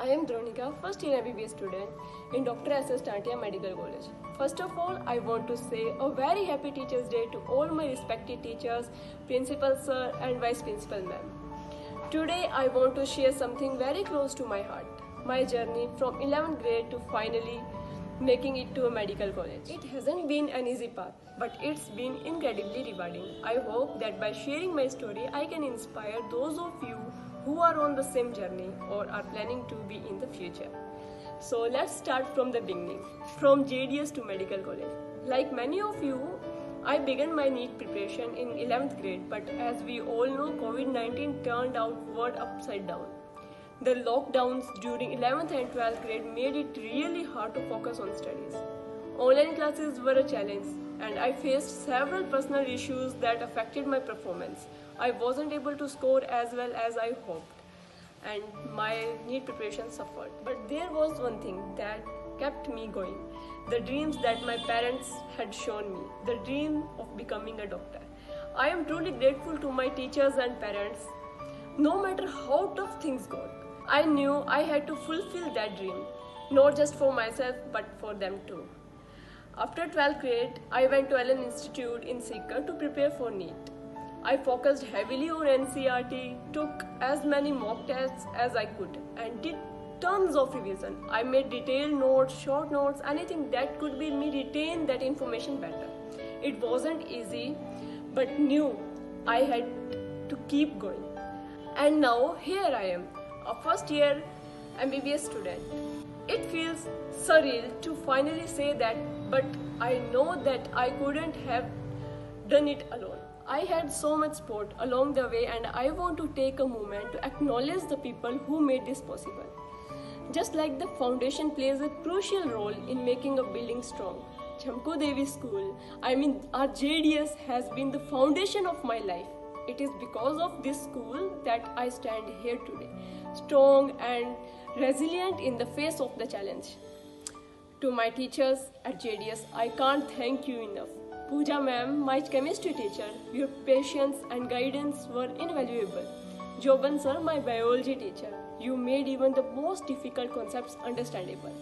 I am Dronika, first year MBBS student in Dr. S.S. Tantia Medical College. First of all, I want to say a very happy Teachers' Day to all my respected teachers, Principal Sir and Vice Principal Ma'am. Today, I want to share something very close to my heart, my journey from 11th grade to finally making it to a medical college. It hasn't been an easy path, but it's been incredibly rewarding. I hope that by sharing my story, I can inspire those of you who are on the same journey or are planning to be in the future. So let's start from the beginning, from JDS to medical college. Like many of you, I began my NEET preparation in 11th grade, but as we all know, COVID-19 turned out world upside down. The lockdowns during 11th and 12th grade made it really hard to focus on studies. Online classes were a challenge, and I faced several personal issues that affected my performance. I wasn't able to score as well as I hoped, and my NEET preparation suffered. But there was one thing that kept me going: the dreams that my parents had shown me, the dream of becoming a doctor. I am truly grateful to my teachers and parents. No matter how tough things got, I knew I had to fulfill that dream, not just for myself but for them too. After 12th grade, I went to Allen Institute in Sikar to prepare for NEET. I focused heavily on NCERT, took as many mock tests as I could, and did tons of revision. I made detailed notes, short notes, anything that could be me retain that information better. It wasn't easy, but knew I had to keep going. And now here I am, a first year MBBS student. It feels surreal to finally say that, but I know that I couldn't have done it alone. I had so much support along the way, and I want to take a moment to acknowledge the people who made this possible. Just like the foundation plays a crucial role in making a building strong, Chamko Devi School, our JDS, has been the foundation of my life. It is because of this school that I stand here today, strong and resilient in the face of the challenge. To my teachers at JDS, I can't thank you enough. Pooja ma'am, my chemistry teacher, your patience and guidance were invaluable. Joban sir, my biology teacher, you made even the most difficult concepts understandable.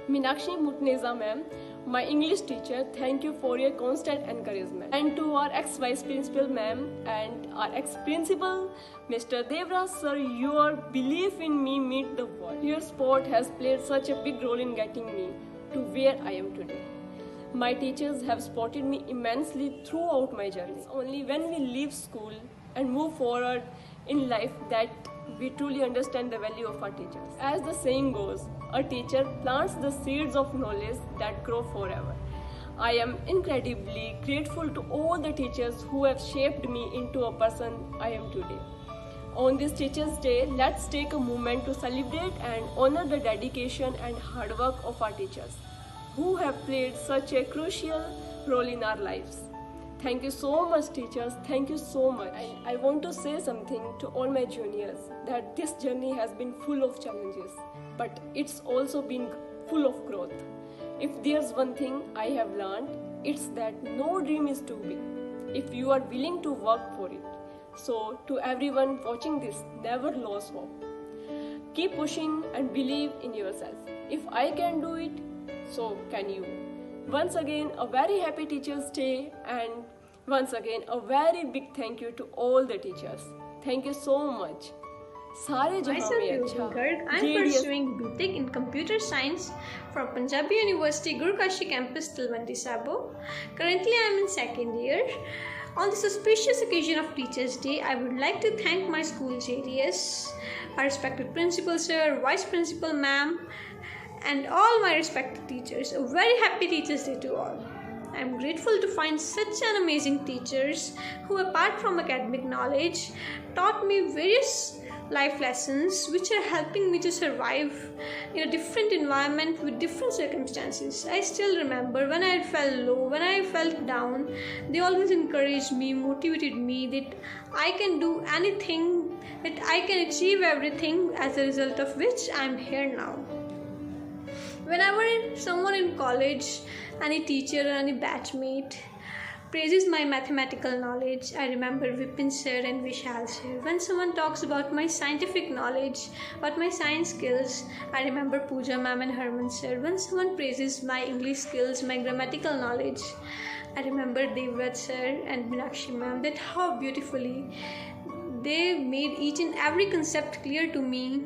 Meenakshi Mutneza ma'am, my English teacher, thank you for your constant encouragement. And to our ex-vice principal ma'am and our ex-principal, Mr. Devraj sir, your belief in me meant the world. Your support has played such a big role in getting me to where I am today. My teachers have supported me immensely throughout my journey. It's only when we leave school and move forward in life that we truly understand the value of our teachers. As the saying goes, a teacher plants the seeds of knowledge that grow forever. I am incredibly grateful to all the teachers who have shaped me into a person I am today. On this Teachers' Day, let's take a moment to celebrate and honor the dedication and hard work of our teachers, who have played such a crucial role in our lives. Thank you so much, teachers. Thank you so much. I want to say something to all my juniors, that this journey has been full of challenges, but it's also been full of growth. If there's one thing I have learned, it's that no dream is too big if you are willing to work for it. So to everyone watching this, never lose hope. Keep pushing and believe in yourself. If I can do it, so can you. Once again, a very happy Teachers' Day, and once again, a very big thank you to all the teachers. Thank you so much. Myself, Yogi Garg. I am pursuing BTech in Computer Science from Punjabi University, Guru Kashi campus, Talwandi Sabo. Currently, I am in second year. On this auspicious occasion of Teachers' Day, I would like to thank my school JDS, our respected principal sir, vice principal ma'am, and all my respected teachers. A very happy Teachers' Day to all. I am grateful to find such an amazing teachers who, apart from academic knowledge, taught me various life lessons which are helping me to survive in a different environment with different circumstances. I still remember when I felt low, when I felt down, they always encouraged me, motivated me that I can do anything, that I can achieve everything, as a result of which I am here now. Whenever someone in college, any teacher or any batchmate praises my mathematical knowledge. I remember Vipin sir and Vishal sir. When someone talks about my scientific knowledge, about my science skills, I remember Pooja ma'am and Herman sir. When someone praises my English skills, my grammatical knowledge, I remember Devrat sir and Meenakshi ma'am, that how beautifully they made each and every concept clear to me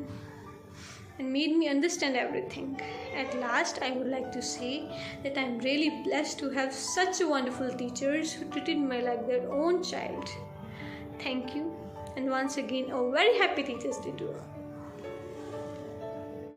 and made me understand everything. At last, I would like to say that I am really blessed to have such wonderful teachers who treated me like their own child. Thank you, and once again, a very happy Teachers' Day to all.